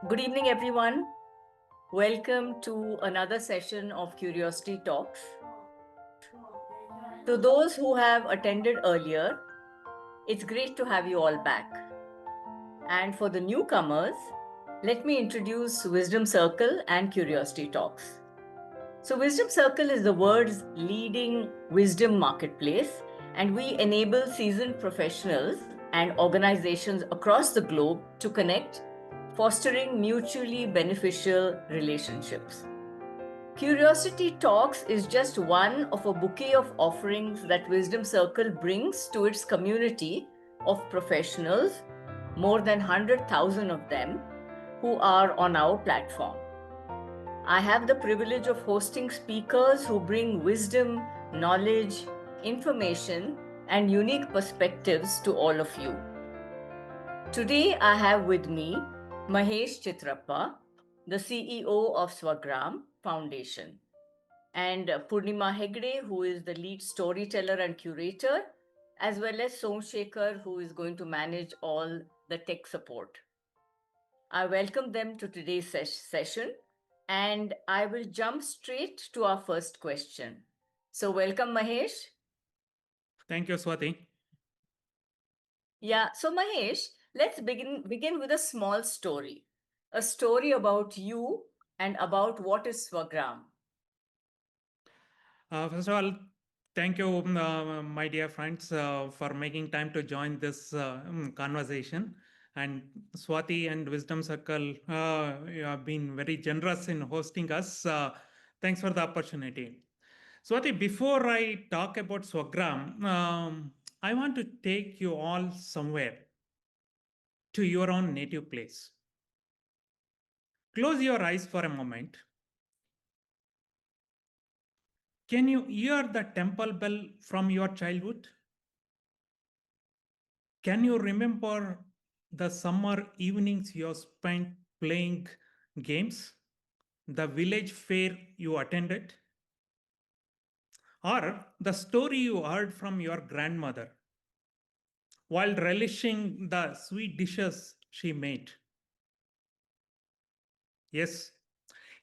Good evening, everyone. Welcome to another session of Curiosity Talks. To those who have attended earlier, it's great to have you all back. And for the newcomers, let me introduce Wisdom Circle and Curiosity Talks. So, Wisdom Circle is the world's leading wisdom marketplace, and we enable seasoned professionals and organizations across the globe to connect, fostering mutually beneficial relationships. Curiosity Talks is just one of a bouquet of offerings that Wisdom Circle brings to its community of professionals, more than 100,000 of them, who are on our platform. I have the privilege of hosting speakers who bring wisdom, knowledge, information, and unique perspectives to all of you. Today, I have with me Mahesh Chithrappa, the CEO of Swagraam Foundation, and Purnima Hegde, who is the lead storyteller and curator, as well as Somshekhar, who is going to manage all the tech support. I welcome them to today's session, and I will jump straight to our first question. So, welcome, Mahesh. Thank you, Swati. Yeah, so Mahesh, let's begin with a small story. A story about you and about what is Swagram. First of all, thank you, my dear friends, for making time to join this conversation. And Swati and Wisdom Circle, you have been very generous in hosting us. Thanks for the opportunity. Swati, before I talk about Swagram, I want to take you all somewhere to your own native place. Close your eyes for a moment. Can you hear the temple bell from your childhood? Can you remember the summer evenings you spent playing games? The village fair you attended? Or the story you heard from your grandmother while relishing the sweet dishes she made? Yes,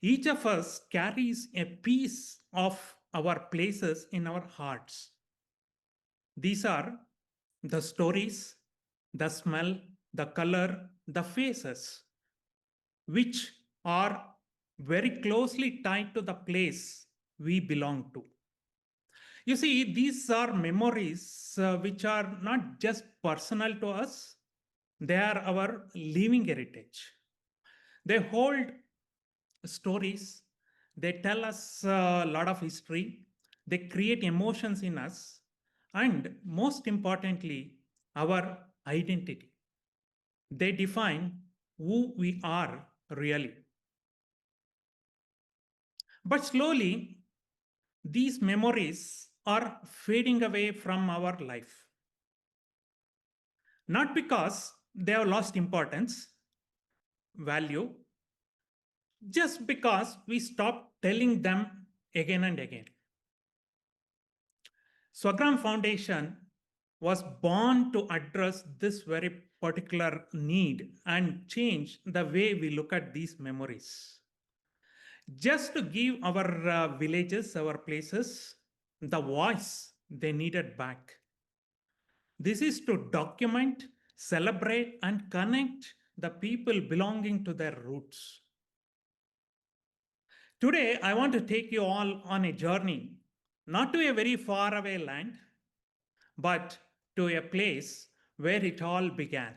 each of us carries a piece of our places in our hearts. These are the stories, the smell, the color, the faces, which are very closely tied to the place we belong to. You see, these are memories which are not just personal to us, they are our living heritage. They hold stories, they tell us a lot of history, they create emotions in us, and most importantly, our identity. They define who we are really. But slowly, these memories are fading away from our life. Not because they have lost importance, value, just because we stop telling them again and again. Swagram Foundation was born to address this very particular need and change the way we look at these memories. Just to give our villages, our places, the voice they needed back. This is to document, celebrate, and connect the people belonging to their roots. Today, I want to take you all on a journey, not to a very far away land, but to a place where it all began,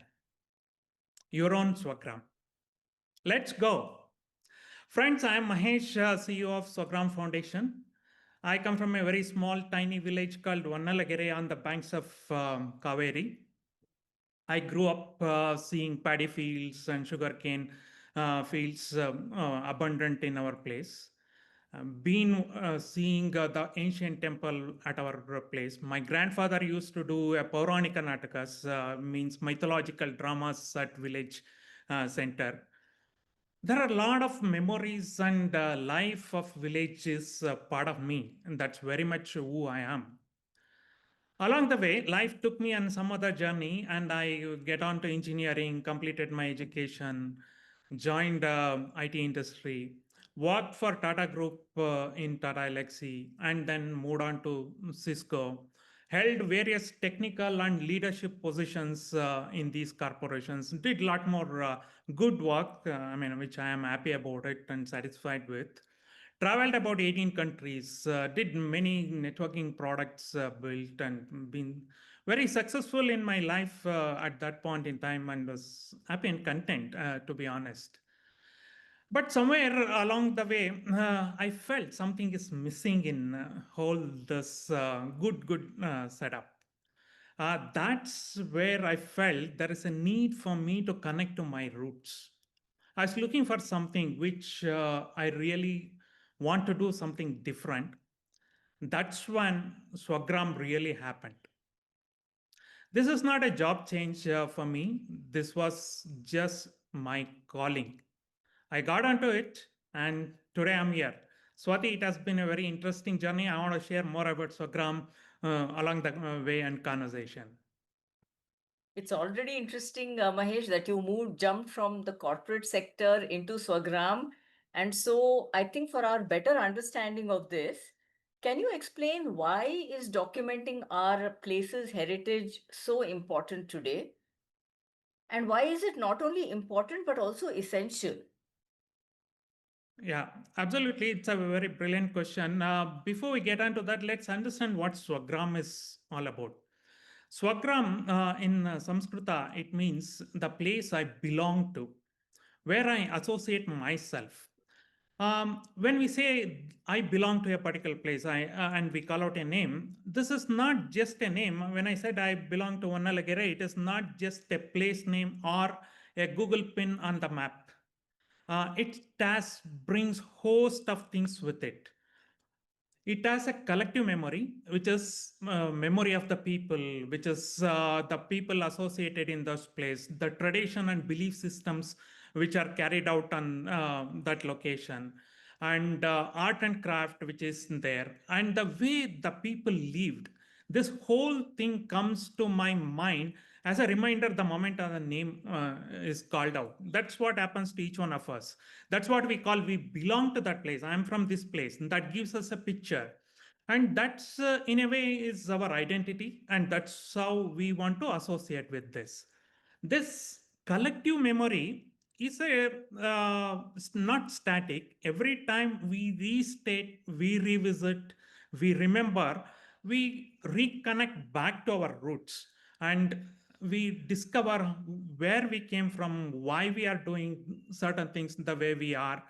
your own Swagram. Let's go. Friends, I am Mahesh, CEO of Swagram Foundation. I come from a very small, tiny village called Vannalagere on the banks of Kaveri. I grew up seeing paddy fields and sugarcane fields abundant in our place. Been seeing the ancient temple at our place. My grandfather used to do a Pauranika Natakas, means mythological dramas at village center. There are a lot of memories and life of village is part of me, and that's very much who I am. Along the way, life took me on some other journey, and I get on to engineering, completed my education, joined IT industry, worked for Tata Group in Tata Elxsi, and then moved on to Cisco. Held various technical and leadership positions in these corporations. Did a lot more good work, which I am happy about it and satisfied with. Traveled about 18 countries, did many networking products built, and been very successful in my life at that point in time, and was happy and content, to be honest. But somewhere along the way, I felt something is missing in whole this good setup. That's where I felt there is a need for me to connect to my roots. I was looking for something which I really want to do something different. That's when Swagram really happened. This is not a job change for me. This was just my calling. I got onto it, and today I'm here. Swati, it has been a very interesting journey. I want to share more about Swagram along the way and conversation. It's already interesting, Mahesh, that you jumped from the corporate sector into Swagram. And so I think for our better understanding of this, can you explain why is documenting our place's heritage so important today? And why is it not only important but also essential? Yeah, absolutely. It's a very brilliant question. Before we get into that, let's understand what Swagram is all about. Swagram in Samskrita, it means the place I belong to, where I associate myself. When we say I belong to a particular place and we call out a name, this is not just a name. When I said I belong to Vannalagere, it is not just a place name or a Google pin on the map. It has brings host of things with it. It has a collective memory, which is memory of the people, which is the people associated in those place, the tradition and belief systems which are carried out on that location, and art and craft which is there, and the way the people lived. This whole thing comes to my mind as a reminder the moment the name is called out. That's what happens to each one of us. That's what we call we belong to that place. I'm from this place. And that gives us a picture. And that's in a way is our identity. And that's how we want to associate with this. This collective memory is not static. Every time we restate, we revisit, we remember, we reconnect back to our roots, and we discover where we came from, why we are doing certain things the way we are.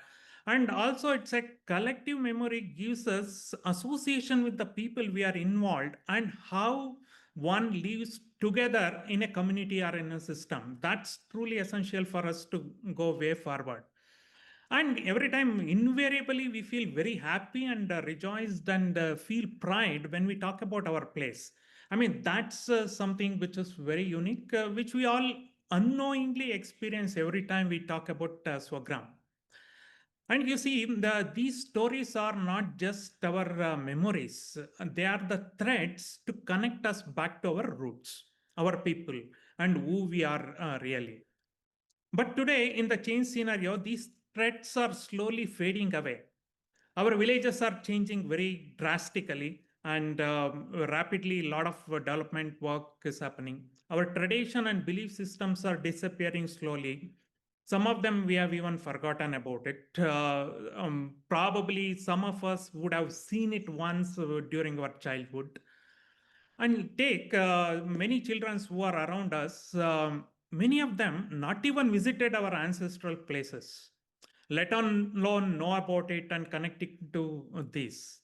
And also it's a collective memory gives us association with the people we are involved and how one lives together in a community or in a system. That's truly essential for us to go way forward. And every time, invariably, we feel very happy and rejoiced and feel pride when we talk about our place. That's something which is very unique, which we all unknowingly experience every time we talk about Swagram. And you see, these stories are not just our memories, they are the threads to connect us back to our roots, our people, and who we are really. But today, in the change scenario, these threats are slowly fading away. Our villages are changing very drastically, and rapidly, a lot of development work is happening. Our tradition and belief systems are disappearing slowly. Some of them we have even forgotten about it. Probably some of us would have seen it once during our childhood. And take many children who are around us, many of them not even visited our ancestral places, let alone know about it and connect it to this.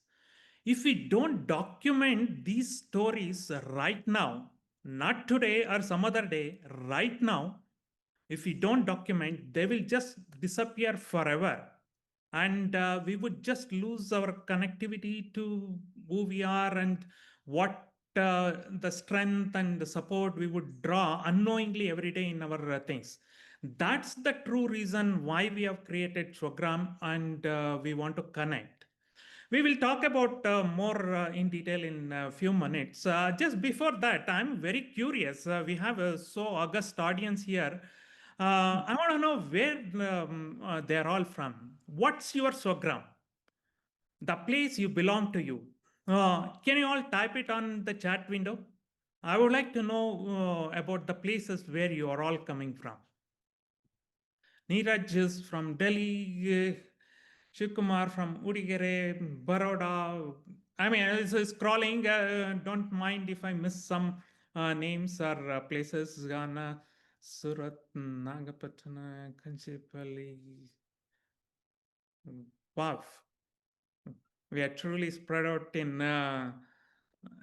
If we don't document these stories right now, not today or some other day, right now, if we don't document, they will just disappear forever. And we would just lose our connectivity to who we are and what the strength and the support we would draw unknowingly every day in our things. That's the true reason why we have created Swagram, and we want to connect. We will talk about more in detail in a few minutes. Just before that, I'm very curious. We have a so august audience here. I want to know where they are all from. What's your Swagram? The place you belong to you. Can you all type it on the chat window? I would like to know about the places where you are all coming from. Neeraj is from Delhi, Shivkumar from Udigere, Baroda. I mean, it's scrolling. Don't mind if I miss some names or places. Ghana, Surat, Nagapatana, Kanchipalli. Wow. We are truly spread out in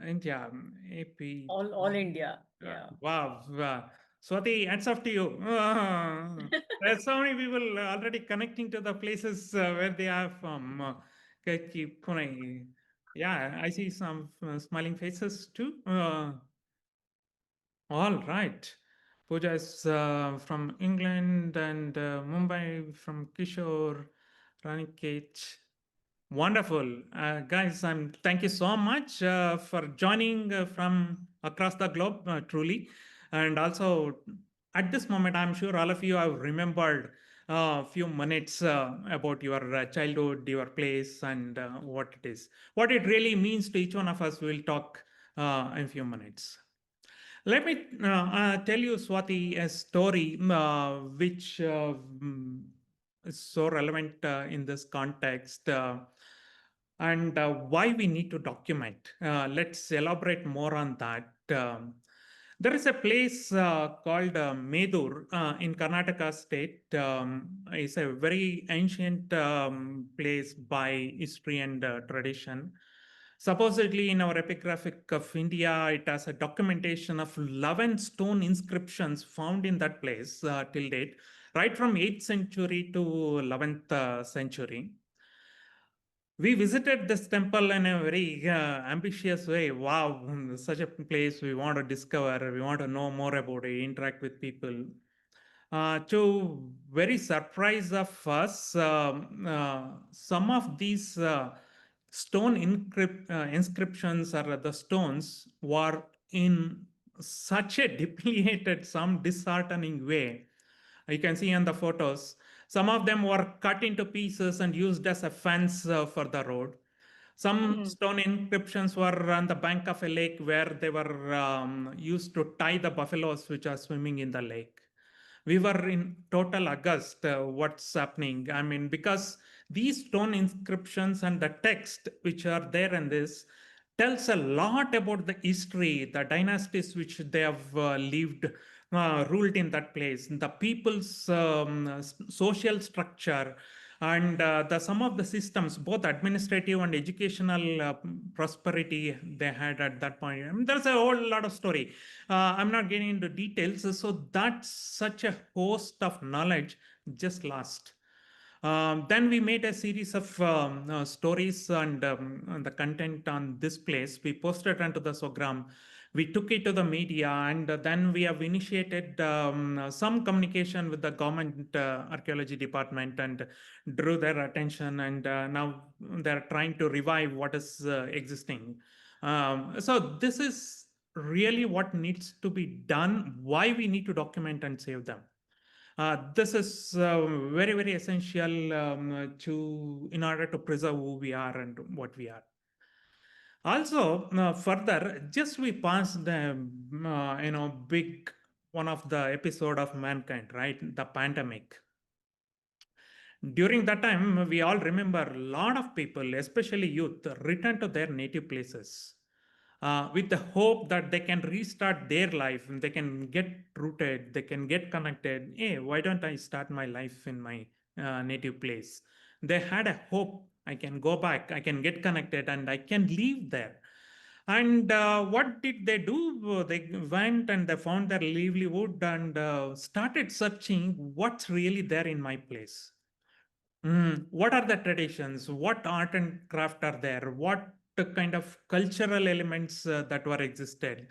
India, AP. All India. Yeah. Wow. Wow. Swati, hats off to you. There's so many people already connecting to the places where they are from. Kochi, Pune. Yeah, I see some smiling faces too. All right. Pooja is from England and Mumbai from Kishore, Raniket. Wonderful. Guys, thank you so much for joining from across the globe, truly. And also, at this moment, I'm sure all of you have remembered a few minutes about your childhood, your place, and what it is. What it really means to each one of us, we'll talk in a few minutes. Let me tell you, Swati, a story which is so relevant in this context and why we need to document. Let's elaborate more on that. There is a place called Medur in Karnataka state. It's a very ancient place by history and tradition. Supposedly, in our epigraphic of India, it has a documentation of 11 stone inscriptions found in that place till date, right from 8th century to 11th century. We visited this temple in a very ambitious way. Wow, such a place we want to discover, we want to know more about it, interact with people. To very surprise of us, some of these inscriptions or the stones were in such a depleted, some disheartening way. You can see on the photos. Some of them were cut into pieces and used as a fence for the road. Some Mm. stone inscriptions were on the bank of a lake where they were used to tie the buffaloes which are swimming in the lake. We were in total aghast what's happening. I mean, because these stone inscriptions and the text which are there in this tells a lot about the history, the dynasties which they have lived, ruled in that place, the people's social structure, and the some of the systems, both administrative and educational prosperity they had at that point. I mean, there's a whole lot of story. I'm not getting into details. So that's such a host of knowledge just lost. Then we made a series of stories and the content on this place. We posted onto the Swagram. We took it to the media, and then we have initiated some communication with the government archaeology department and drew their attention. And now they're trying to revive what is existing. So this is really what needs to be done. Why we need to document and save them. This is very, very essential to in order to preserve who we are and what we are. Also, further, just we passed the big one of the episode of mankind, right? The pandemic. During that time, we all remember a lot of people, especially youth, return to their native places with the hope that they can restart their life, and they can get rooted, they can get connected. Hey, why don't I start my life in my native place? They had a hope. I can go back, I can get connected, and I can live there. And what did they do? They went and they found their livelihood and started searching what's really there in my place. What are the traditions? What art and craft are there? What kind of cultural elements that were existed?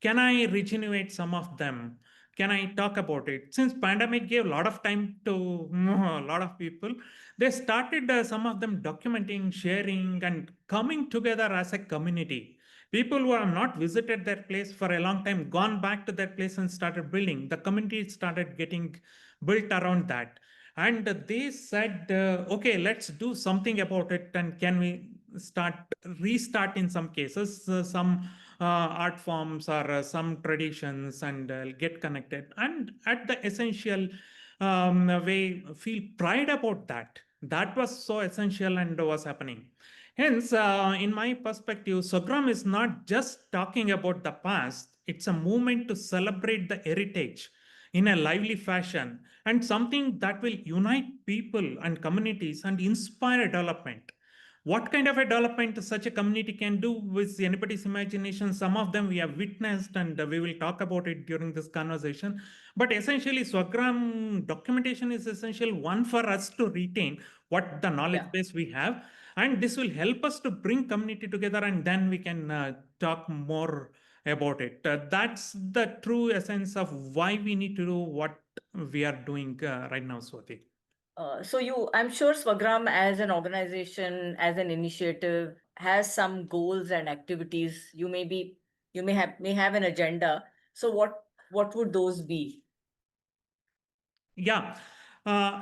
Can I regenerate some of them? Can I talk about it? Since pandemic gave a lot of time to a lot of people, they started some of them documenting, sharing, and coming together as a community. People who have not visited that place for a long time gone back to that place and started building. The community started getting built around that, and they said, okay, let's do something about it, and can we start restart in some cases some art forms or some traditions, and get connected, and at the essential way feel pride about that. That was so essential and was happening. Hence, in my perspective, Swagram is not just talking about the past, it's a movement to celebrate the heritage in a lively fashion, and something that will unite people and communities and inspire development. What kind of a development such a community can do with anybody's imagination? Some of them we have witnessed, and we will talk about it during this conversation. But essentially, Swagram documentation is essential one for us to retain what the knowledge Yeah. base we have, and this will help us to bring community together, and then we can talk more about it. That's the true essence of why we need to do what we are doing right now, Swati. I'm sure Swagram as an organization, as an initiative, has some goals and activities. You may have an agenda. So what would those be? Yeah.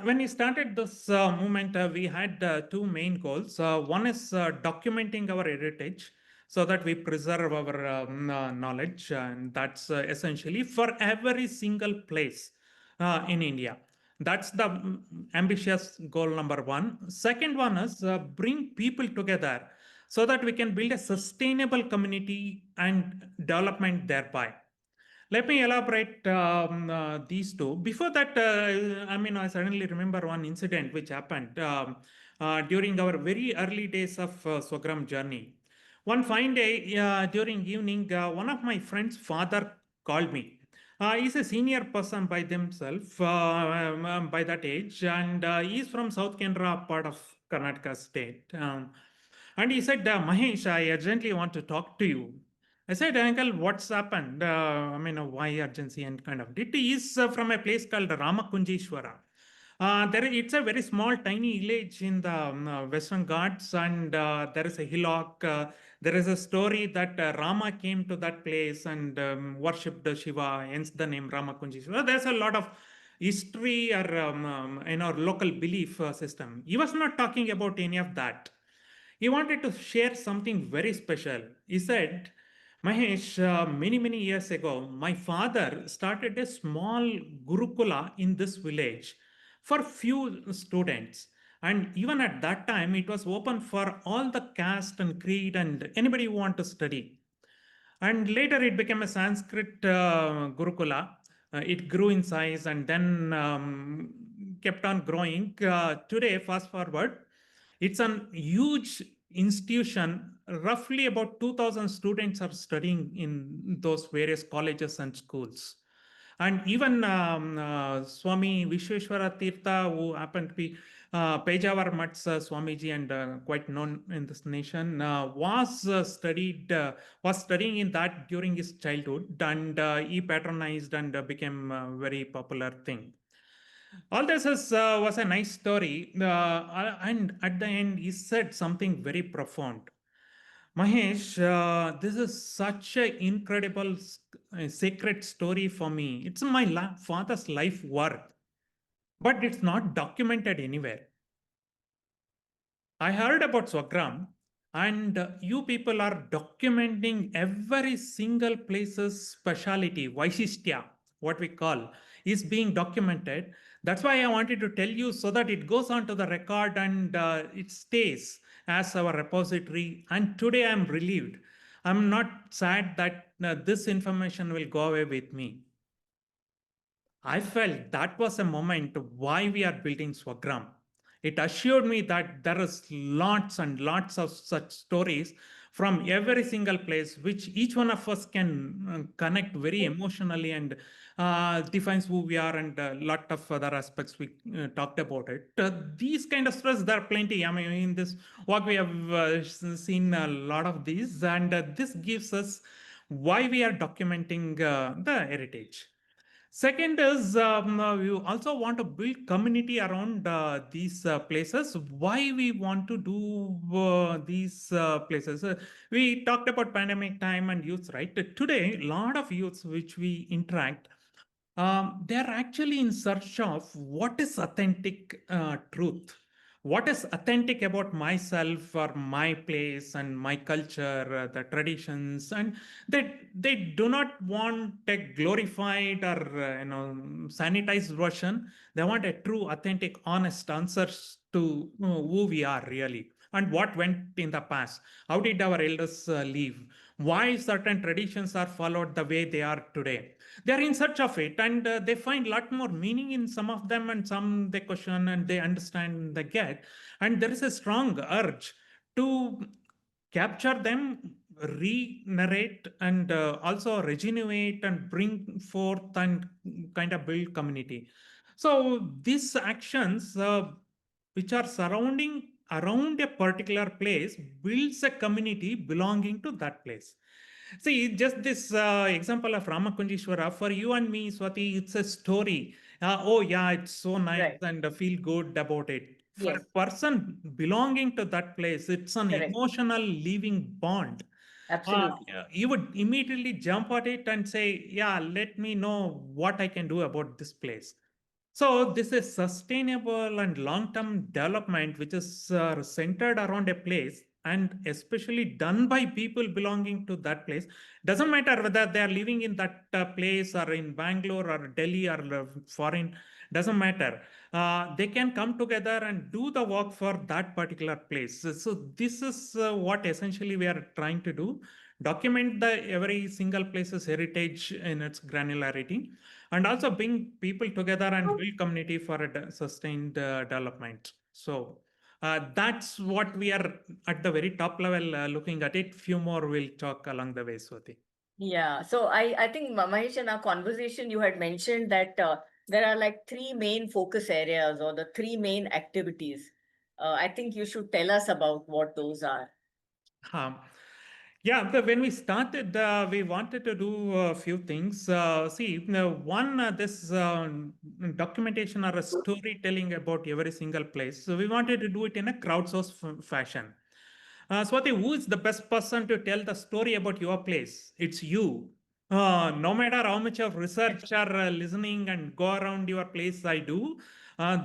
When we started this movement, we had two main goals. One is documenting our heritage so that we preserve our knowledge, and that's essentially for every single place in India. That's the ambitious goal number one. Second one is bring people together so that we can build a sustainable community and development thereby. Let me elaborate these two. Before that, I suddenly remember one incident which happened during our very early days of Swagram journey. One fine day during evening, one of my friend's father called me. He's a senior person by themselves, by that age, and he's from South Canara, part of Karnataka state. And he said, Mahesh, I urgently want to talk to you. I said, Uncle, what's happened? Why urgency and kind of. It is from a place called Ramakunjeshwara. It's a very small, tiny village in the Western Ghats, and there is a hillock. There is a story that Rama came to that place and worshipped Shiva, hence the name Ramakunjeshwara. There's a lot of history or local belief system. He was not talking about any of that. He wanted to share something very special. He said, Mahesh, many years ago, my father started a small Gurukula in this village for few students. And even at that time, it was open for all the caste and creed and anybody who want to study. And later it became a Sanskrit Gurukula. It grew in size and then kept on growing. Today, fast forward, it's a huge institution. Roughly about 2,000 students are studying in those various colleges and schools. And even Swami Vishweshwara Tirtha, who happened to be Pejawar Mutt's Swamiji and quite known in this nation, was studying in that during his childhood, and he patronized and became a very popular thing. All this was a nice story, and at the end, he said something very profound. Mahesh, this is such an incredible, sacred story for me. It's my father's life work, but it's not documented anywhere. I heard about Swagram, and you people are documenting every single place's speciality, Vaishistya, what we call, is being documented. That's why I wanted to tell you so that it goes onto the record and it stays as our repository. And today I'm relieved. I'm not sad that this information will go away with me. I felt that was a moment why we are building Swagram. It assured me that there is lots and lots of such stories from every single place, which each one of us can connect very emotionally and defines who we are, and a lot of other aspects we talked about it. These kind of stories, there are plenty. I mean, in this work, we have seen a lot of these, and this gives us why we are documenting the heritage. Second is we also want to build community around these places. Why we want to do these places? We talked about pandemic time and youth, right? Today, a lot of youths which we interact, they're actually in search of what is authentic truth. What is authentic about myself or my place and my culture, the traditions, and they do not want a glorified or sanitized version. They want a true, authentic, honest answers to who we are really and what went in the past. How did our elders live? Why certain traditions are followed the way they are today? They are in search of it, and they find a lot more meaning in some of them, and some they question and they understand, they get. And there is a strong urge to capture them, re-narrate, and also regenerate and bring forth and kind of build community. So these actions which are surrounding around a particular place builds a community belonging to that place. See, just this example of Ramakunjeshwara, for you and me, Swati, it's a story. Oh, yeah, it's so nice Right. and feel good about it. For Yes. a person belonging to that place, it's an Correct. emotional living bond. Absolutely. You would immediately jump at it and say, yeah, let me know what I can do about this place. So this is sustainable and long-term development, which is centered around a place and especially done by people belonging to that place. Doesn't matter whether they are living in that place or in Bangalore or Delhi or foreign. Doesn't matter. They can come together and do the work for that particular place. So this is what essentially we are trying to do. Document the every single place's heritage in its granularity, and also bring people together and build community for a sustained development. So that's what we are at the very top level looking at it. Few more will talk along the way, Swati. Yeah. So I think Mahesh, in our conversation, you had mentioned that there are like three main focus areas or the three main activities. I think you should tell us about what those are. Um, yeah, when we started, we wanted to do a few things. See, one, this documentation or a storytelling about every single place. So we wanted to do it in a crowdsourced fashion. Swati, who is the best person to tell the story about your place? It's you. No matter how much of research or listening and go around your place I do,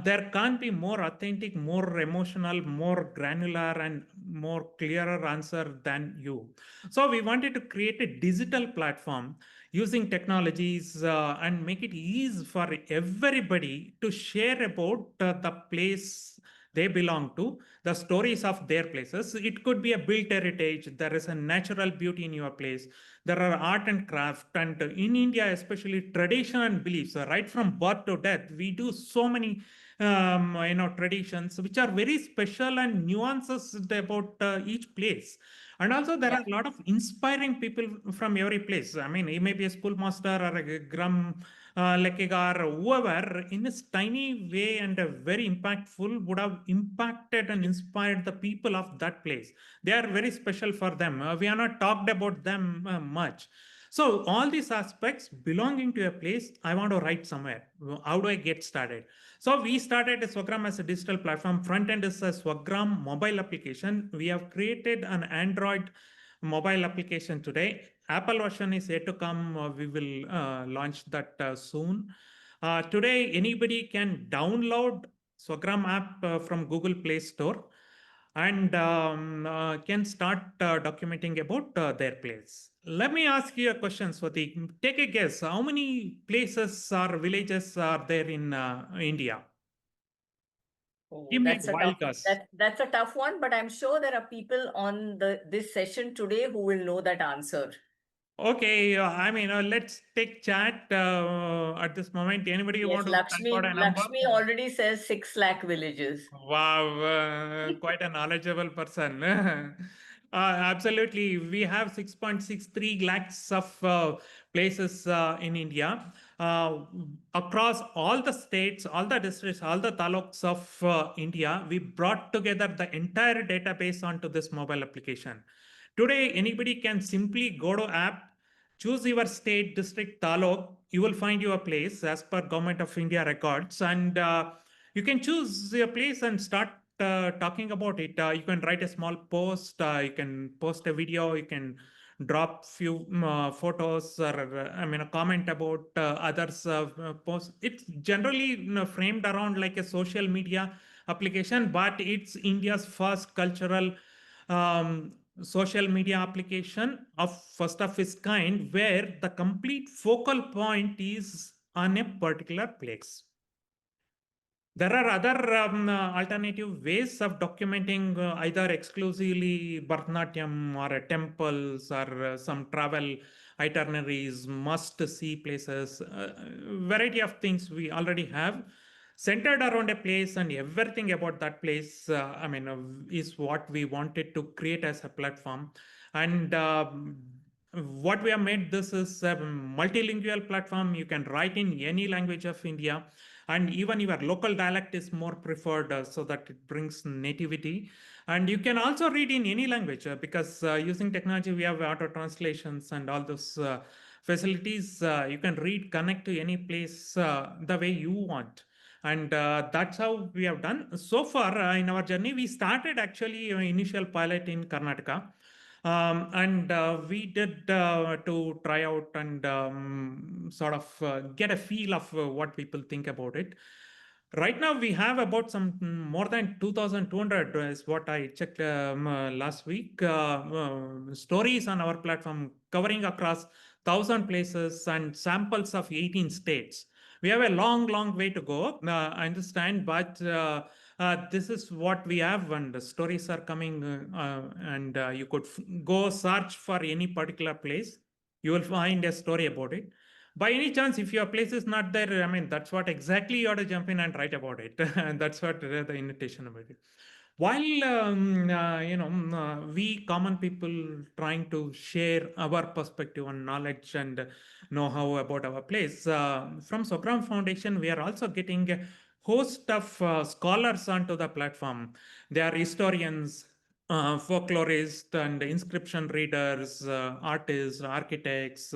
there can't be more authentic, more emotional, more granular, and more clearer answer than you. So we wanted to create a digital platform using technologies and make it easy for everybody to share about the place they belong to, the stories of their places. It could be a built heritage. There is a natural beauty in your place. There are art and craft, and in India, especially tradition and beliefs. Right from birth to death, we do so many, traditions which are very special and nuances about each place. And also, there Yeah. are a lot of inspiring people from every place. I mean, he may be a schoolmaster or a gram Lekegar, whoever, in this tiny way and a very impactful, would have impacted and inspired the people of that place. They are very special for them. We are not talked about them much. So all these aspects belonging to a place, I want to write somewhere. How do I get started? So we started Swagram as a digital platform. Front end is a Swagram mobile application. We have created an Android mobile application today. Apple version is yet to come. We will launch that soon. Today, anybody can download Swagram app from Google Play Store and can start documenting about their place. Let me ask you a question, Swati. Take a guess. How many places or villages are there in India? Oh, Give me that's a a tough wild guess. that's a tough one, but I'm sure there are people on the this session today who will know that answer. Okay, I mean, let's take chat at this moment. Anybody Yes, want to type out a number? Lakshmi already says 6 lakh villages. Wow, quite a knowledgeable person. Absolutely. We have 6.63 lakhs of places in India. Across all the states, all the districts, all the taluks of India, we brought together the entire database onto this mobile application. Today, anybody can simply go to app, choose your state, district, taluk. You will find your place as per Government of India records, and you can choose your place and start talking about it. You can write a small post. You can post a video. You can drop few photos, or a comment about others posts. It's generally, framed around like a social media application, but it's India's first cultural social media application of first of its kind, where the complete focal point is on a particular place. There are other alternative ways of documenting, either exclusively Bharatanatyam or temples, or some travel itineraries, must see places, variety of things we already have centered around a place, and everything about that place, is what we wanted to create as a platform. And what we have made this is a multilingual platform. You can write in any language of India, and even your local dialect is more preferred, so that it brings nativity. And you can also read in any language, because using technology we have auto translations and all those facilities. You can read, connect to any place the way you want. And that's how we have done so far in our journey. We started actually initial pilot in Karnataka, and we did to try out and sort of get a feel of what people think about it. Right now, we have about some more than 2,200 is what I checked last week. Stories on our platform covering across 1,000 places and samples of 18 states. We have a long, long way to go. I understand, but this is what we have, and the stories are coming. And you could go search for any particular place. You will find a story about it. By any chance, if your place is not there, that's what exactly you ought to jump in and write about it. And that's what the invitation about it. While we common people trying to share our perspective and knowledge and know-how about our place, from Swagraam Foundation, we are also getting a host of scholars onto the platform. They are historians, folklorists, and inscription readers, artists, architects,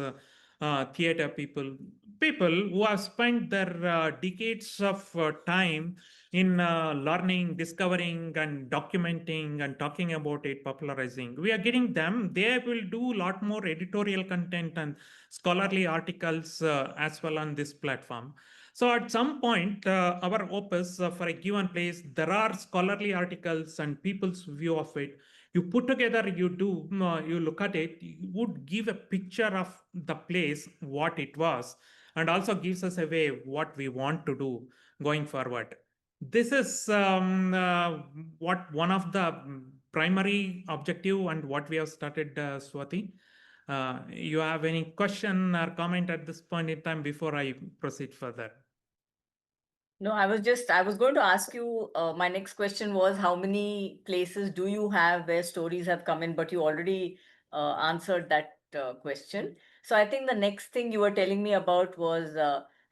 theater people who have spent their decades of time in learning, discovering, and documenting, and talking about it, popularizing. We are getting them. They will do a lot more editorial content and scholarly articles as well on this platform. So at some point, our hope is, for a given place, there are scholarly articles and people's view of it. You put together, you look at it, you would give a picture of the place, what it was, and also gives us a way what we want to do going forward. This is what one of the primary objective and what we have started, Swati. You have any question or comment at this point in time before I proceed further? No, I was going to ask you, my next question was how many places do you have where stories have come in, but you already answered that question. So I think the next thing you were telling me about was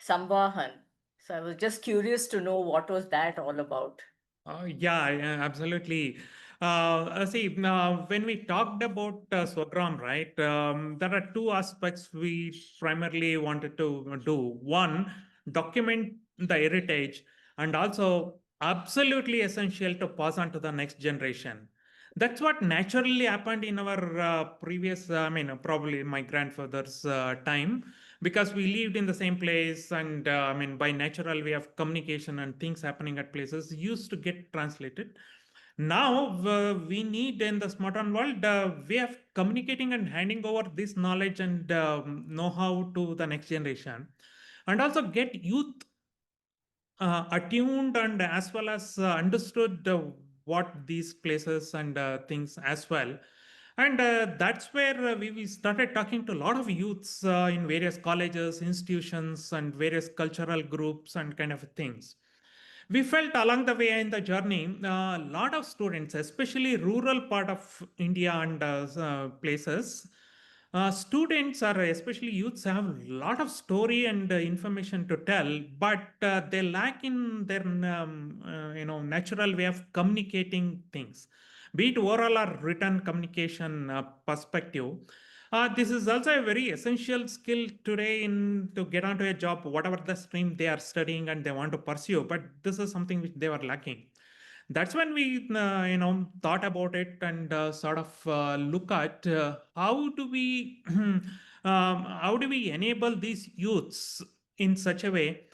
Samvahan. So I was just curious to know what was that all about. Yeah, absolutely. See, when we talked about Swagram, right, there are two aspects we primarily wanted to do. One, document the heritage, and also absolutely essential to pass on to the next generation. That's what naturally happened in our previous, probably my grandfather's time, because we lived in the same place, and by natural way of communication and things happening at places used to get translated. Now we need, in this modern world, way of communicating and handing over this knowledge and know-how to the next generation, and also get youth attuned, and as well as understood what these places and things as well. And that's where we started talking to a lot of youths in various colleges, institutions, and various cultural groups and kind of things. We felt along the way in the journey, a lot of students, especially rural part of India and places, students, or especially youths, have a lot of story and information to tell, but they lack in their natural way of communicating things, be it oral or written communication perspective. This is also a very essential skill today in to get onto a job, whatever the stream they are studying and they want to pursue. But this is something which they were lacking. That's when we, thought about it and sort of look at how do we, how do we enable these youths in such a way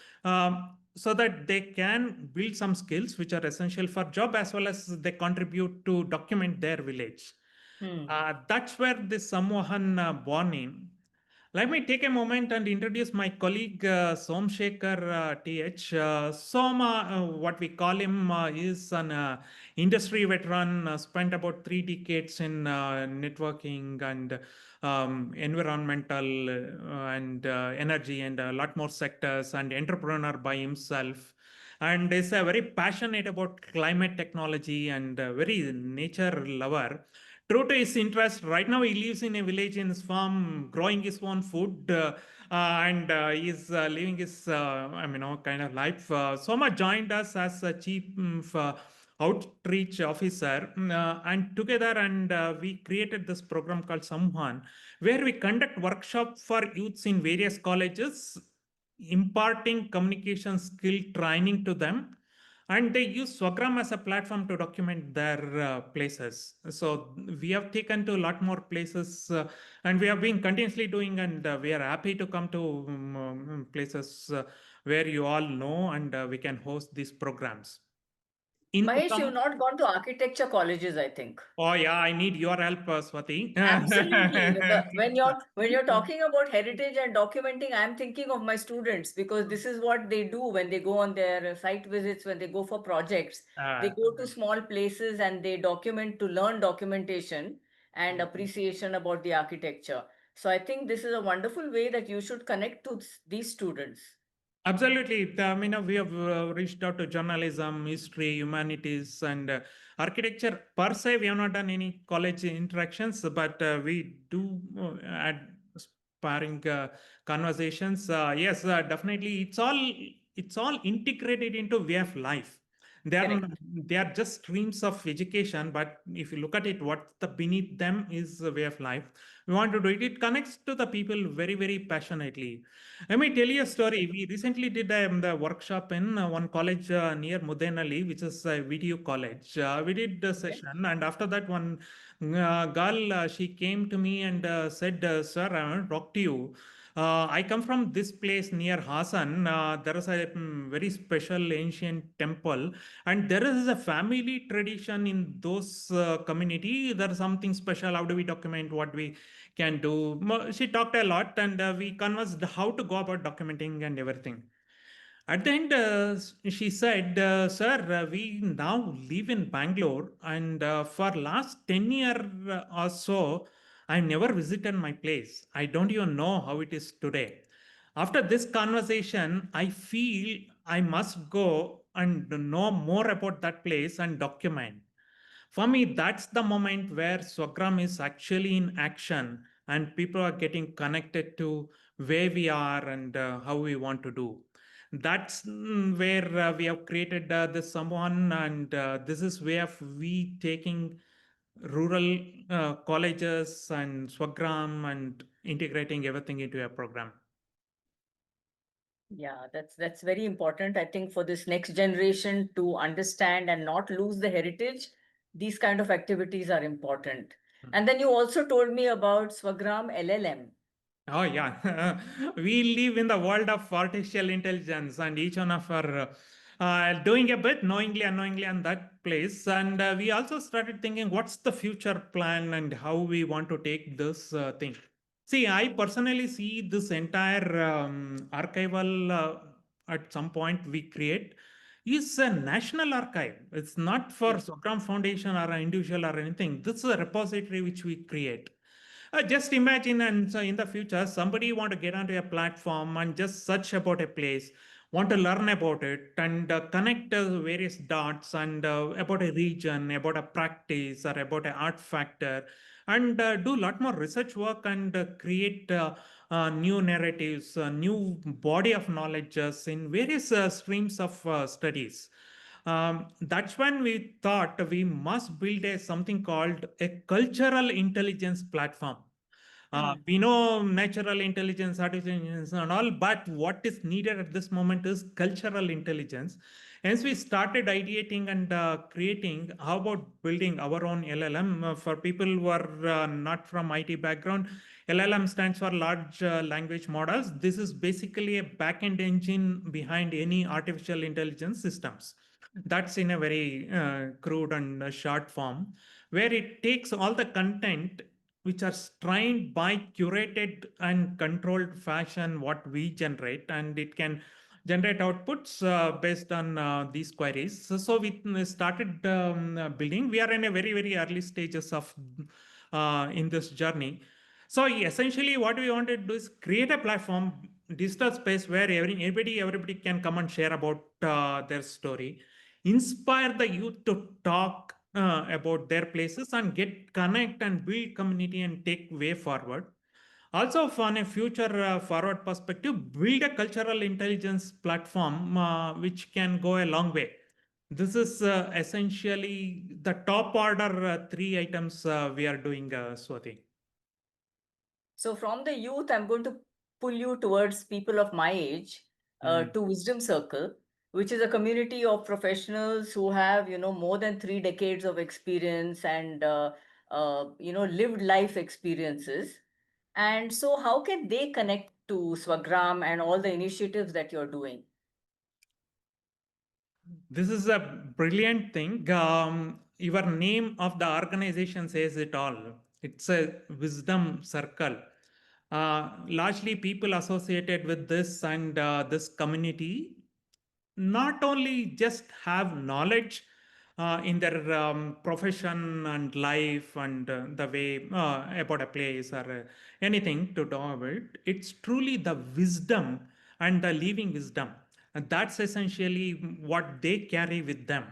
so that they can build some skills which are essential for job as well as they contribute to document their village. Hmm. That's where this Sammohan born in. Let me take a moment and introduce my colleague Somshekhar TH. Soma, what we call him, is an industry veteran, spent about 3 decades in networking and environmental and energy and a lot more sectors, and entrepreneur by himself. And is very passionate about climate technology and very nature lover. True to his interest, right now he lives in a village in his farm, growing his own food, and he's living his, kind of life. Soma joined us as a chief outreach officer, and together, and we created this program called Samhan, where we conduct workshop for youths in various colleges, imparting communication skill training to them, and they use Swagram as a platform to document their places. So we have taken to a lot more places, and we have been continuously doing, and we are happy to come to places where you all know, and we can host these programs. In Mahesh, you've some, not gone to architecture colleges, I think. oh yeah, I need your help, Swati. Absolutely. When you're talking about heritage and documenting, I'm thinking of my students because this is what they do when they go on their site visits, when they go for projects. They uh, go to small places and they document to learn documentation and appreciation about the architecture. So I think this is a wonderful way that you should connect to these students. Absolutely. We have reached out to journalism, history, humanities, and architecture. Per se, we have not done any college interactions, but we do add sparring conversations. Yes, definitely. It's all integrated into way of life. They are Correct. they are just streams of education, but if you look at it, what the beneath them is a way of life. We want to do it. It connects to the people very, very passionately. Let me tell you a story. We recently did the workshop in one college near Mudenali, which is a video college. We did the Okay. session, and after that, one girl she came to me and said, "Sir, I want to talk to you. I come from this place near Hassan. There is a very special ancient temple, and there is a family tradition in those community. There is something special. How do we document what we can do?" She talked a lot, and we conversed how to go about documenting and everything. At the end, she said, "Sir, we now live in Bangalore, and for last 10 years or so, I never visited my place. I don't even know how it is today. After this conversation, I feel I must go and know more about that place and document." For me, that's the moment where Swagram is actually in action and people are getting connected to where we are and how we want to do. That's where we have created this someone, and this is where we taking rural colleges and Swagram and integrating everything into a program. Yeah, that's very important. I think for this next generation to understand and not lose the heritage, these kind of activities are important. And then you also told me about Swagram LLM. Oh, yeah. We live in the world of artificial intelligence, and each one of our doing a bit knowingly, unknowingly on that place. And we also started thinking, what's the future plan and how we want to take this thing. See, I personally see this entire archival at some point we create is a national archive. It's not for Yes. Sokram Foundation or an individual or anything. This is a repository which we create. Just imagine, and so in the future, somebody want to get onto a platform and just search about a place, want to learn about it, and connect various dots and about a region, about a practice, or about an art factor, and do a lot more research work and create new narratives, new body of knowledge in various streams of studies. That's when we thought we must build a something called a cultural intelligence platform. Hmm. We know natural intelligence, artificial intelligence, and all, but what is needed at this moment is cultural intelligence. Hence, we started ideating and creating. How about building our own LLM for people who are not from IT background? LLM stands for large language models. This is basically a backend engine behind any artificial intelligence systems. That's in a very crude and short form, where it takes all the content which are trained by curated and controlled fashion what we generate, and it can generate outputs based on these queries. So we started building. We are in a very early stages of in this journey. So essentially what we wanted to do is create a platform, digital space, where everybody can come and share about their story, inspire the youth to talk about their places and get connect and build community and take way forward. Also, from a future forward perspective, build a cultural intelligence platform which can go a long way. This is essentially the top order three items we are doing, Swati. So from the youth, I'm going to pull you towards people of my age, Mm. to Wisdom Circle, which is a community of professionals who have, more than 3 decades of experience and, lived life experiences. And so, how can they connect to Swagram and all the initiatives that you're doing? This is a brilliant thing. Your name of the organization says it all. It's a wisdom circle. Largely, people associated with this and this community not only just have knowledge in their profession and life and the way about a place or anything to talk about, it's truly the wisdom and the living wisdom. And that's essentially what they carry with them.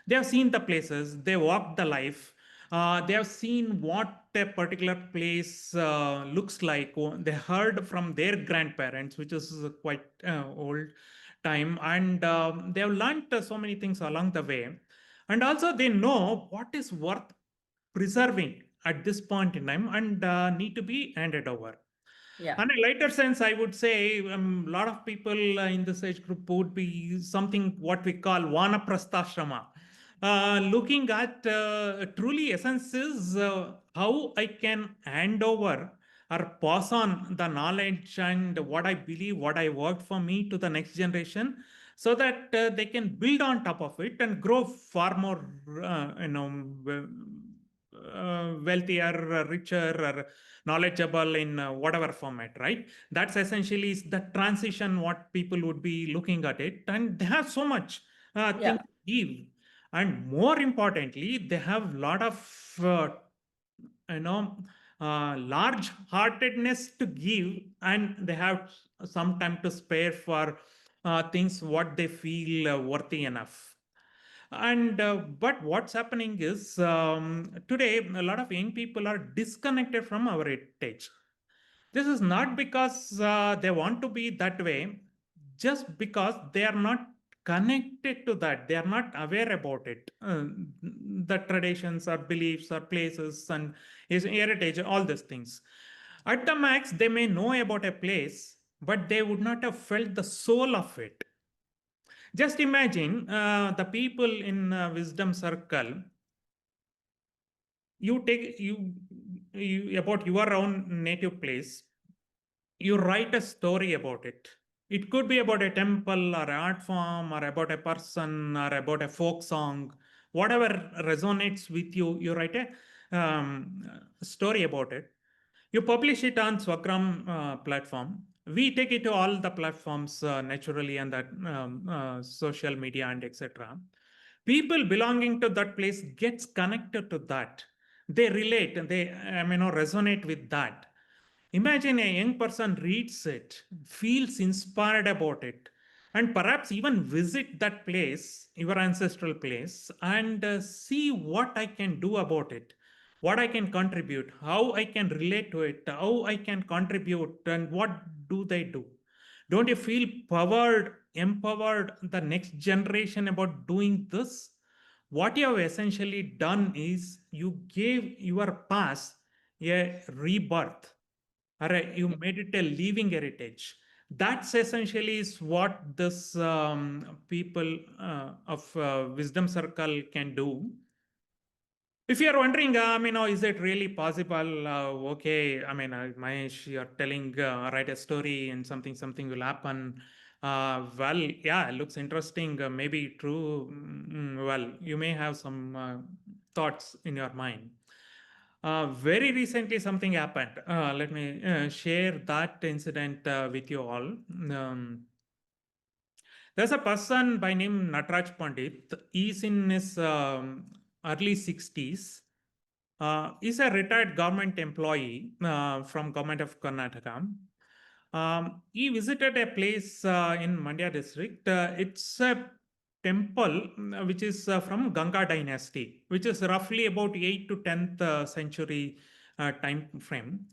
They have seen the places, they walked the life, they have seen what a particular place looks like. They heard from their grandparents, which is quite old time, and they have learned so many things along the way, and also they know what is worth preserving at this point in time and need to be handed over. Yeah. On a lighter sense, I would say a lot of people in this age group would be something what we call vanaprastha. Looking at truly essence is how I can hand over or pass on the knowledge and what I believe, what I worked for me to the next generation, so that they can build on top of it and grow far more, wealthier, richer, or knowledgeable in whatever format, right? That's essentially the transition what people would be looking at it, and they have so much things Yeah. to give, and more importantly they have a lot of you know large heartedness to give, and they have some time to spare for things what they feel worthy enough. And but what's happening is today a lot of young people are disconnected from our heritage. This is not because they want to be that way, just because they are not connected to that. They are not aware about it. The traditions or beliefs or places and his heritage, all these things. At the max, they may know about a place, but they would not have felt the soul of it. Just imagine the people in Wisdom Circle. You take you about your own native place, you write a story about it. It could be about a temple or an art form or about a person or about a folk song, whatever resonates with you. You write a story about it. You publish it on Swagram platform. We take it to all the platforms naturally, and that social media and etc. People belonging to that place gets connected to that. They relate and they resonate with that. Imagine a young person reads it, feels inspired about it, and perhaps even visit that place, your ancestral place, and see what I can do about it, what I can contribute, how I can relate to it, how I can contribute, and what do they do. Don't you feel powered, empowered the next generation about doing this? What you have essentially done is you gave your past a rebirth. You made it a living heritage. That's essentially is what this people of Wisdom Circle can do. If you are wondering, is it really possible? Okay, Mahesh, you're telling, write a story and something will happen. Well, yeah, it looks interesting. Maybe true. Well, you may have some thoughts in your mind. Very recently, something happened. Let me share that incident with you all. There's a person by name Nataraj Pandit. He's in his early 60s. He's a retired government employee from government of Karnataka. He visited a place in Mandya district. It's a temple which is from Ganga dynasty, which is roughly about 8th to 10th century time frame.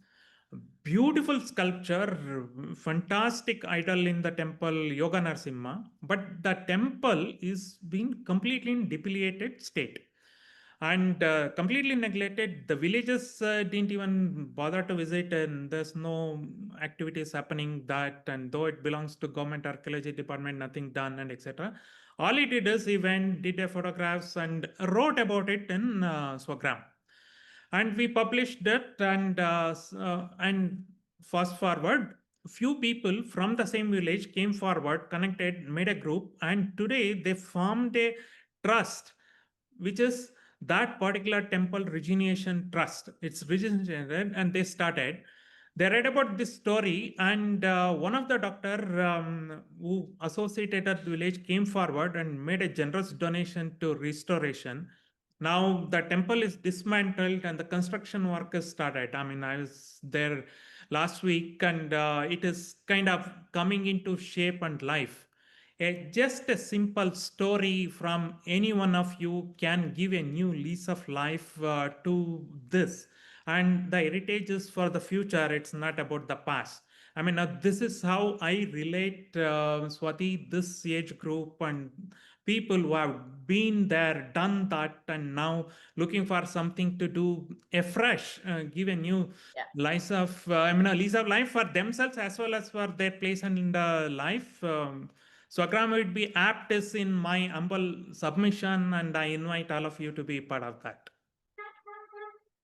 Beautiful sculpture, fantastic idol in the temple, Yoga Narsimha, but the temple is being completely in depleted state and completely neglected. The villagers didn't even bother to visit, and there's no activities happening that. And though it belongs to government archaeology department, nothing done, and etc. All he did is he went, did a photographs, and wrote about it in Swagram, and we published it. And fast forward, few people from the same village came forward, connected, made a group, and today they formed a trust, which is that particular temple regeneration trust. It's regenerated, and they read about this story, and one of the doctor who associated at the village came forward and made a generous donation to restoration. Now the temple is dismantled and the construction work is started. I was there last week, and it is kind of coming into shape and life. Just a simple story from any one of you can give a new lease of life to this. And the heritage is for the future, it's not about the past. This is how I relate, Swati, this age group and people who have been there, done that, and now looking for something to do afresh, give a new a lease of life for themselves as well as for their place and life. Swagram would be apt is in my humble submission, and I invite all of you to be part of that.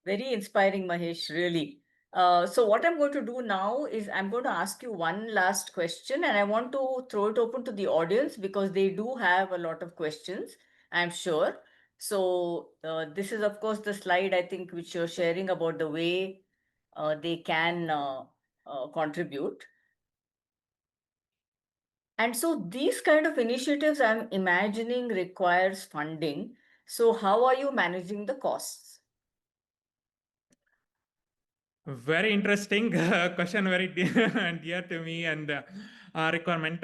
Very inspiring, Mahesh, really. So, what I'm going to do now is I'm going to ask you one last question, and I want to throw it open to the audience because they do have a lot of questions, I'm sure. So, this is, of course, the slide I think which you're sharing about the way they can contribute. And so, these kind of initiatives I'm imagining requires funding. So, how are you managing the costs? Very interesting question, very dear to me, and requirement.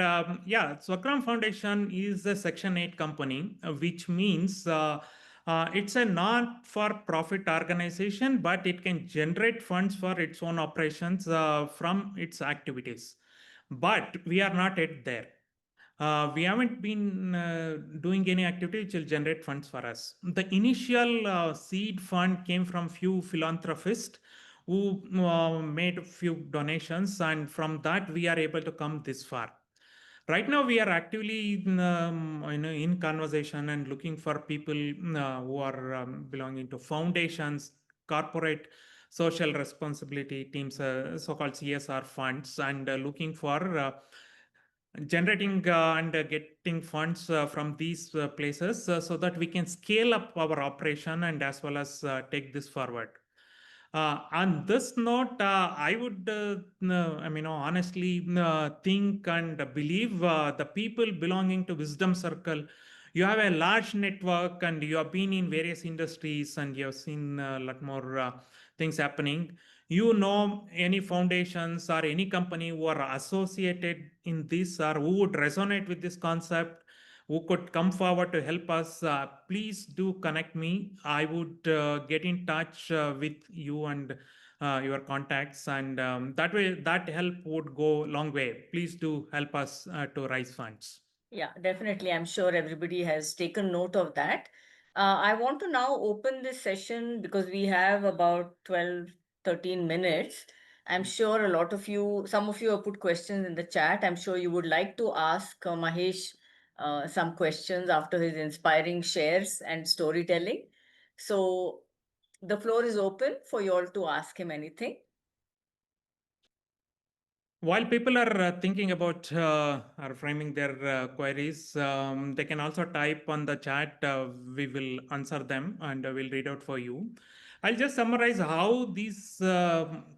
Yeah, Swakram Foundation is a Section 8 company, which means it's a not-for-profit organization, but it can generate funds for its own operations from its activities. But we are not yet there. We haven't been doing any activity which will generate funds for us. The initial seed fund came from few philanthropists who made a few donations, and from that we are able to come this far. Right now, we are actively in conversation and looking for people who are belonging to foundations, corporate social responsibility teams, so-called CSR funds, and looking for generating and getting funds from these places so that we can scale up our operation and as well as take this forward. On this note, I would, honestly think and believe the people belonging to Wisdom Circle. You have a large network and you have been in various industries and you have seen a lot more things happening. You know any foundations or any company who are associated in this or who would resonate with this concept, who could come forward to help us, please do connect me. I would get in touch with you and your contacts, and that way, that help would go a long way. Please do help us to raise funds. Yeah, definitely. I'm sure everybody has taken note of that. I want to now open this session because we have about 12, 13 minutes. I'm sure a lot of you, some of you have put questions in the chat. I'm sure you would like to ask Mahesh some questions after his inspiring shares and storytelling. So the floor is open for you all to ask him anything. While people are thinking about or framing their queries, they can also type on the chat. We will answer them and we'll read out for you. I'll just summarize how these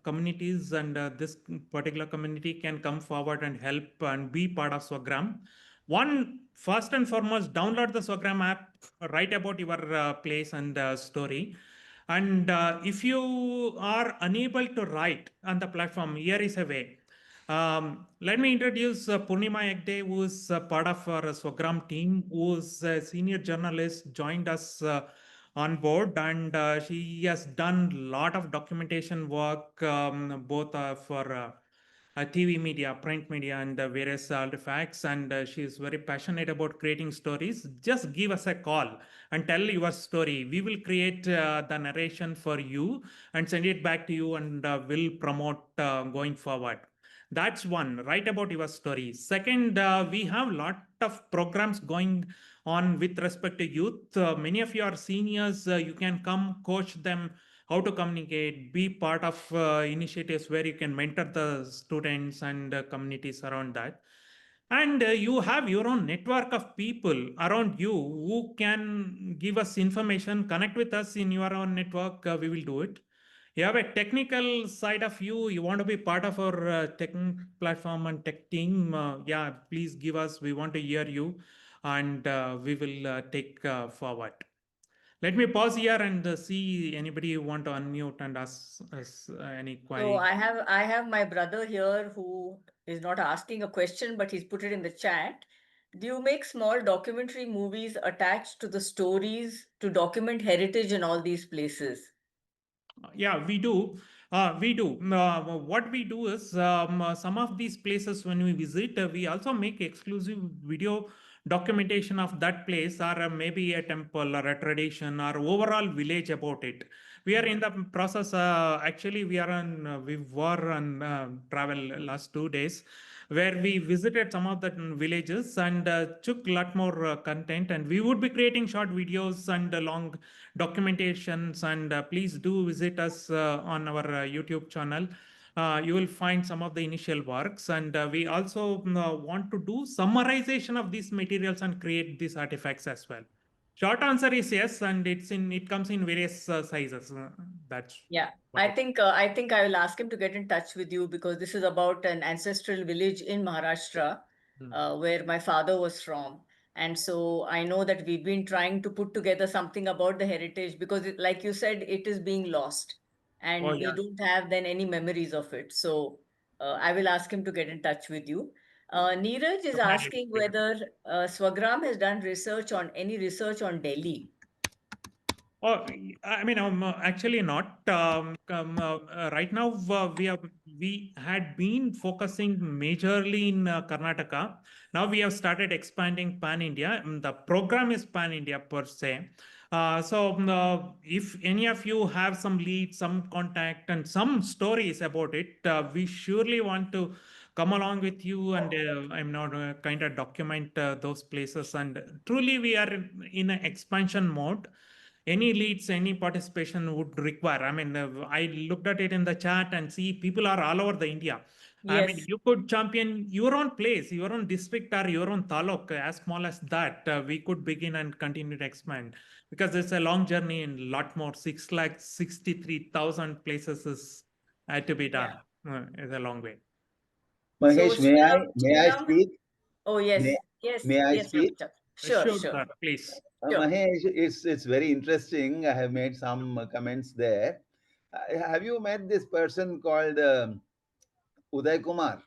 communities and this particular community can come forward and help and be part of Swagram. One, first and foremost, download the Swagram app, write about your place and story. And if you are unable to write on the platform, here is a way. Let me introduce Purnima Egde, who is part of our Swagram team, who is a senior journalist, joined us on board, and she has done a lot of documentation work, both for TV media, print media, and various artifacts. And she is very passionate about creating stories. Just give us a call and tell your story. We will create the narration for you and send it back to you, and will promote going forward. That's one. Write about your story. Second, we have a lot of programs going on with respect to youth. Many of you are seniors. You can come coach them how to communicate, be part of initiatives where you can mentor the students and communities around that. And you have your own network of people around you who can give us information, connect with us in your own network. We will do it. You have a technical side of you want to be part of our tech platform and tech team. Yeah, please give us. We want to hear you, and we will take forward. Let me pause here and see anybody who want to unmute and ask us any So query. I have my brother here who is not asking a question, but he's put it in the chat. Do you make small documentary movies attached to the stories to document heritage in all these places? Yeah, we do. We do. What we do is some of these places when we visit, we also make exclusive video documentation of that place, or maybe a temple or a tradition or overall village about it. We are in the process. Actually, we were on travel last 2 days, where we visited some of the villages and took a lot more content. And we would be creating short videos and long documentations. And please do visit us on our YouTube channel. You will find some of the initial works, and we also want to do summarization of these materials and create these artifacts as well. Short answer is yes, and it comes in various sizes. That's Yeah, what I it. think I will ask him to get in touch with you because this is about an ancestral village in Maharashtra, where my father was from. And so I know that we've been trying to put together something about the heritage because, like you said, it is being lost, Oh and we yeah, don't have then any memories of it. So I will ask him to get in touch with you. Neeraj is definitely. asking whether Swagram has done any research on Delhi. Oh, I mean, actually not. Right now, we had been focusing majorly in Karnataka. Now we have started expanding pan India. The program is pan India per se. If any of you have some leads, some contact, and some stories about it, we surely want to come along with you, and I'm not kind of document those places. And truly, we are in an expansion mode. Any leads, any participation would require. I mean, I looked at it in the chat and see people are all over the India. I mean, Yes. you could champion your own place, your own district, or your own taluk. As small as that, we could begin and continue to expand, because it's a long journey and a lot more. 6,63,000 places is to be done. Yeah. It's a long way. So Mahesh, may I Sriram, speak? oh May, yes, yes, may I yes, speak? Ravichak. Sure, Sure, sure, sir, please. sure. Mahesh, it's very interesting. I have made some comments there. Have you met this person called Uday Kumar?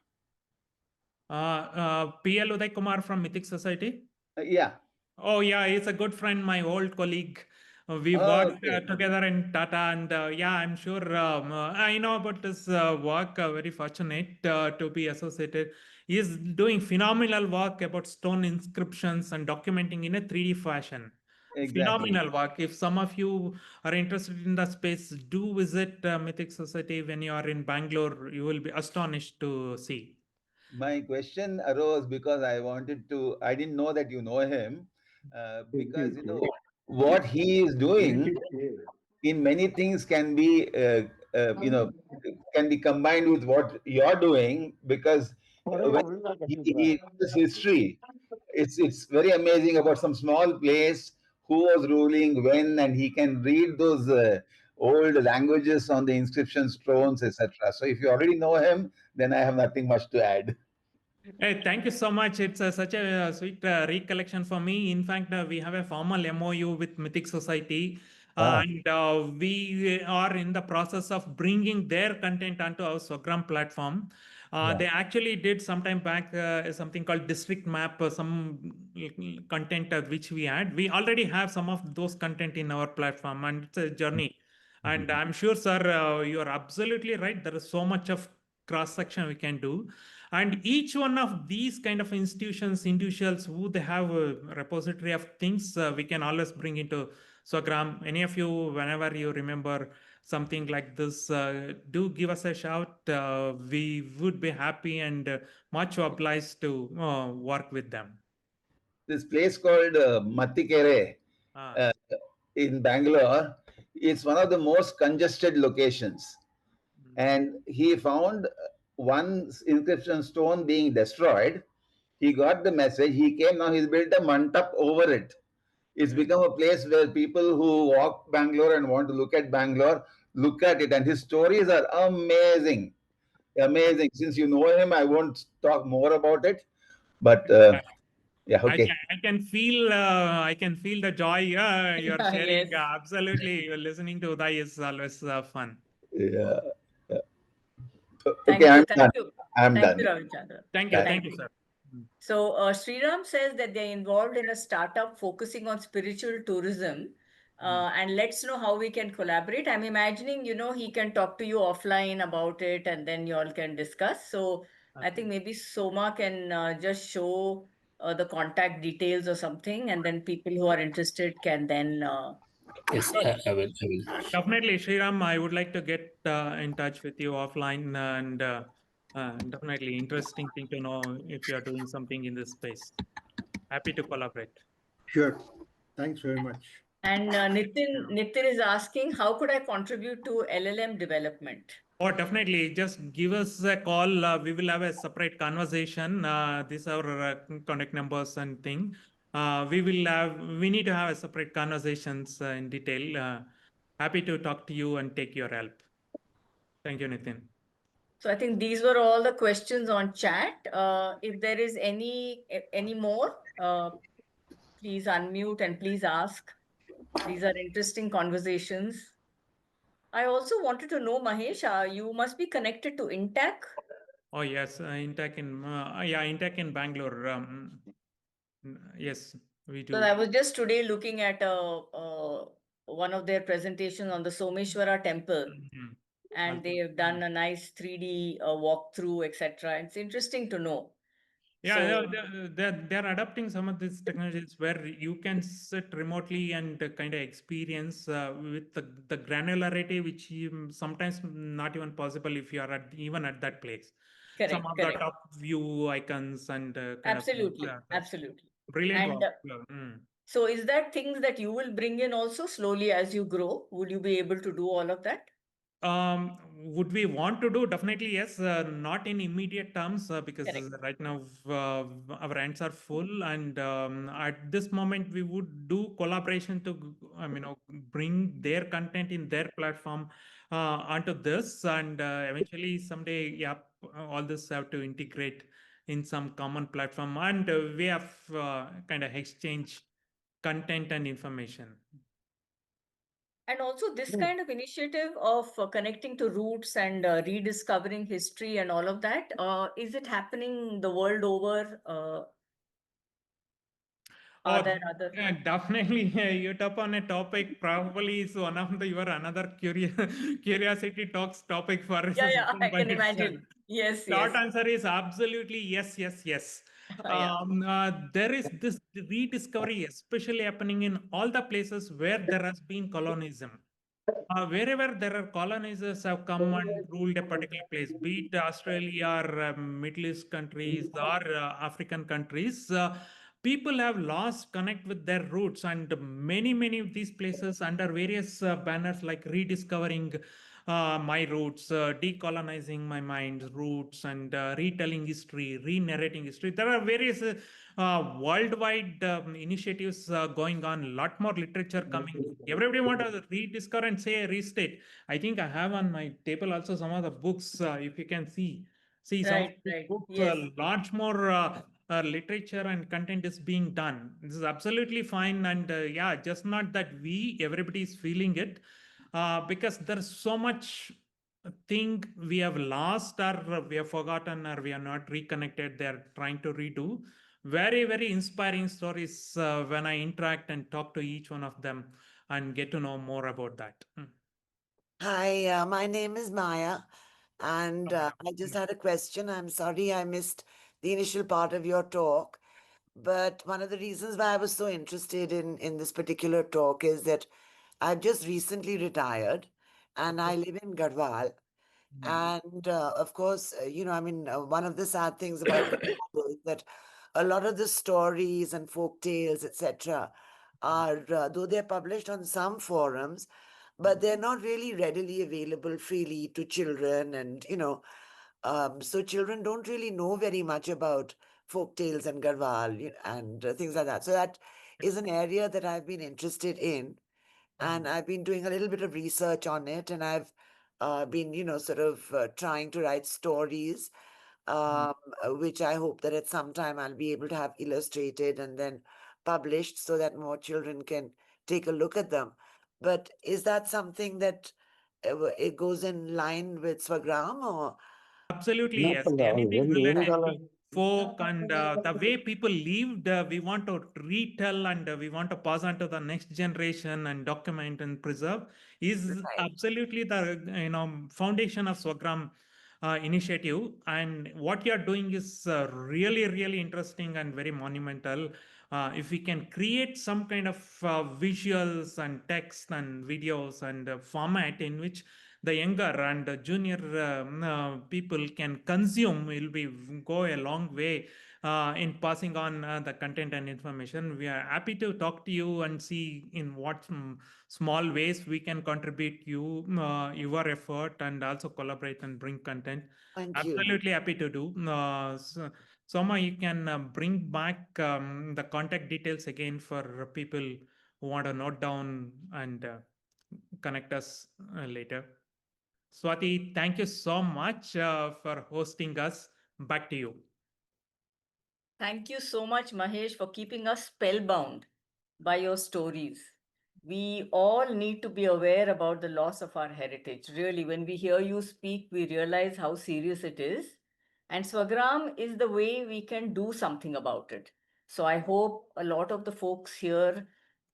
PL Uday Kumar from Mythic Society. Yeah. Oh yeah, he's a good friend, my old colleague. We worked Okay. together in Tata, and yeah, I'm sure I know about his work. Very fortunate to be associated. He's doing phenomenal work about stone inscriptions and documenting in a 3D fashion. Exactly. phenomenal work. If some of you are interested in the space, do visit Mythic Society when you are in Bangalore. You will be astonished to see. My question arose because I didn't know that you know him, because what he is doing in many things can be combined with what you're doing, because when he does history, it's very amazing about some small place, who was ruling when, and he can read those old languages on the inscription stones, etc. So if you already know him, then I have nothing much to add. Hey, thank you so much. It's such a sweet recollection for me. In fact, we have a formal MOU with Mythic Society, Ah, and we are in the process of bringing their content onto our Swagram platform. yeah. They actually did sometime back something called district map, some content which we had. We already have some of those content in our platform, and it's a journey. And Mhm. I'm sure, sir, you are absolutely right. There is so much of cross section we can do, and each one of these kind of institutions, individuals who they have a repository of things, we can always bring into Swagram. Any of you, whenever you remember something like this, do give us a shout. We would be happy and much obliged to work with them. This place called Matikere Ah, uh, in Bangalore, it's one of the most congested locations. mm, And he found one inscription stone being destroyed. He got the message. He came. Now he's built a mantap over it. It's yeah. become a place where people who walk Bangalore and want to look at Bangalore look at it. And his stories are amazing, amazing. Since you know him, I won't talk more about it. But yeah, okay. I can feel I can feel the joy you're sharing. Yes. Absolutely, you're listening to Uday is always fun. Yeah. Yeah. Okay, Thank you. I'm Thank done. you. I'm Thank you, done. Ravichandra. Bye. Thank Thank you, you. sir. Mm. So, Sriram says that they're involved in a startup focusing on spiritual tourism. Mm. And let's know how we can collaborate. I'm imagining, he can talk to you offline about it and then you all can discuss. So, I think Okay. maybe Soma can just show the contact details or something, and then people who are interested can then. Yes, Sorry. I will. I will. Definitely, Sriram, I would like to get in touch with you offline, and definitely interesting thing to know if you are doing something in this space. Happy to collaborate. Sure. Thanks very much. And Yeah. Nitin is asking, how could I contribute to LLM development? Oh, definitely. Just give us a call. We will have a separate conversation. These are our contact numbers and thing. We need to have a separate conversations in detail. Happy to talk to you and take your help. Thank you, Nitin. So I think these were all the questions on chat. If there is any more, please unmute and please ask. These are interesting conversations. I also wanted to know, Mahesh, you must be connected to Intac. Oh yes, Intech in Bangalore. Yes, we So do. I was just today looking at one of their presentations on the Someshwara temple, Mhm. and they Also, have done a nice 3D walkthrough, etc. It's interesting to know. yeah, yeah, So they're adopting some of these technologies where you can sit remotely and kind of experience with the granularity, which you, sometimes not even possible if you are even at that place. Some correct, of the correct. top view icons and kind of things. Absolutely, That's absolutely. brilliant And work. Yeah. Mm. so is that things that you will bring in also slowly as you grow? Would you be able to do all of that? Would we want to do? Definitely, yes. Not in immediate terms, because Correct. right now our hands are full, and at this moment we would do collaboration to, bring their content in their platform onto this, and eventually someday, yeah, all this have to integrate in some common platform, and we have kind of exchange content and information. And also this kind of initiative of connecting to roots and rediscovering history and all of that, is it happening the world over? Are Oh, there other? definitely. You touch on a topic probably is one of the your another curiosity talks topic for Yeah, yeah, I by can itself. imagine. Yes, Short yes. answer is absolutely yes, yes, yes. There is this rediscovery, especially happening in all the places where there has been colonialism. Wherever there are colonizers have come and ruled a particular place, be it Australia or Middle East countries or African countries, people have lost connect with their roots, and many of these places under various banners like rediscovering my roots, decolonizing my mind's roots, and retelling history, re-narrating history. There are various worldwide initiatives going on. A lot more literature coming. Everybody want to rediscover and say restate. I think I have on my table also some of the books. If you can see some of Right, these right. books. Yes. Large more literature and content is being done. This is absolutely fine, and yeah, just not that everybody is feeling it, because there's so much thing we have lost, or we have forgotten, or we are not reconnected. They're trying to redo. Very inspiring stories when I interact and talk to each one of them and get to know more about that. Hi, my name is Maya, and I just had a question. I'm sorry I missed the initial part of your talk, but one of the reasons why I was so interested in this particular talk is that I've just recently retired, and I live in Garhwal. And of course, I mean, one of the sad things about Garhwal is that a lot of the stories and folk tales, etc., are though they're published on some forums, but they're not really readily available freely to children, and so children don't really know very much about folk tales and Garhwal and things like that. So that is an area that I've been interested in, and I've been doing a little bit of research on it, and I've been, sort of trying to write stories, which I hope that at some time I'll be able to have illustrated and then published so that more children can take a look at them. But is that something that it goes in line with Swagram, or? Absolutely, yes. Anything related to folk and the way people lived, we want to retell, and we want to pass on to the next generation and document and preserve is Right. absolutely the foundation of Swagram initiative. And what you are doing is really interesting and very monumental. If we can create some kind of visuals and text and videos and format in which the younger and junior people can consume, will be go a long way in passing on the content and information. We are happy to talk to you and see in what small ways we can contribute your effort, and also collaborate and bring content. Thank you. Absolutely happy to do. Soma, you can bring back the contact details again for people who want to note down and connect us later. Swati, thank you so much for hosting us. Back to you. Thank you so much, Mahesh, for keeping us spellbound by your stories. We all need to be aware about the loss of our heritage. Really, when we hear you speak, we realize how serious it is. And Swagram is the way we can do something about it. So I hope a lot of the folks here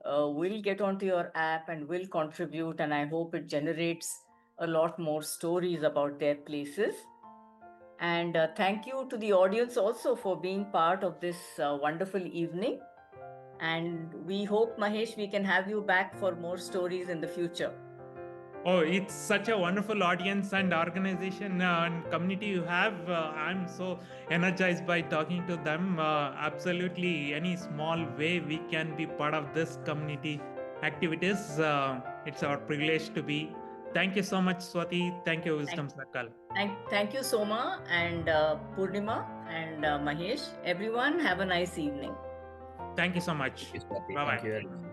will get onto your app and will contribute. And I hope it generates a lot more stories about their places. And thank you to the audience also for being part of this wonderful evening. And we hope, Mahesh, we can have you back for more stories in the future. Oh, it's such a wonderful audience and organization and community you have. I'm so energized by talking to them. Absolutely, any small way we can be part of this community activities, it's our privilege to be. Thank you so much, Swati. Thank you, WisdomCircle. Thank you, Soma and Purnima and Mahesh. Everyone, have a nice evening. Thank you so much. Yes, Swati. Bye Thank you bye. very much.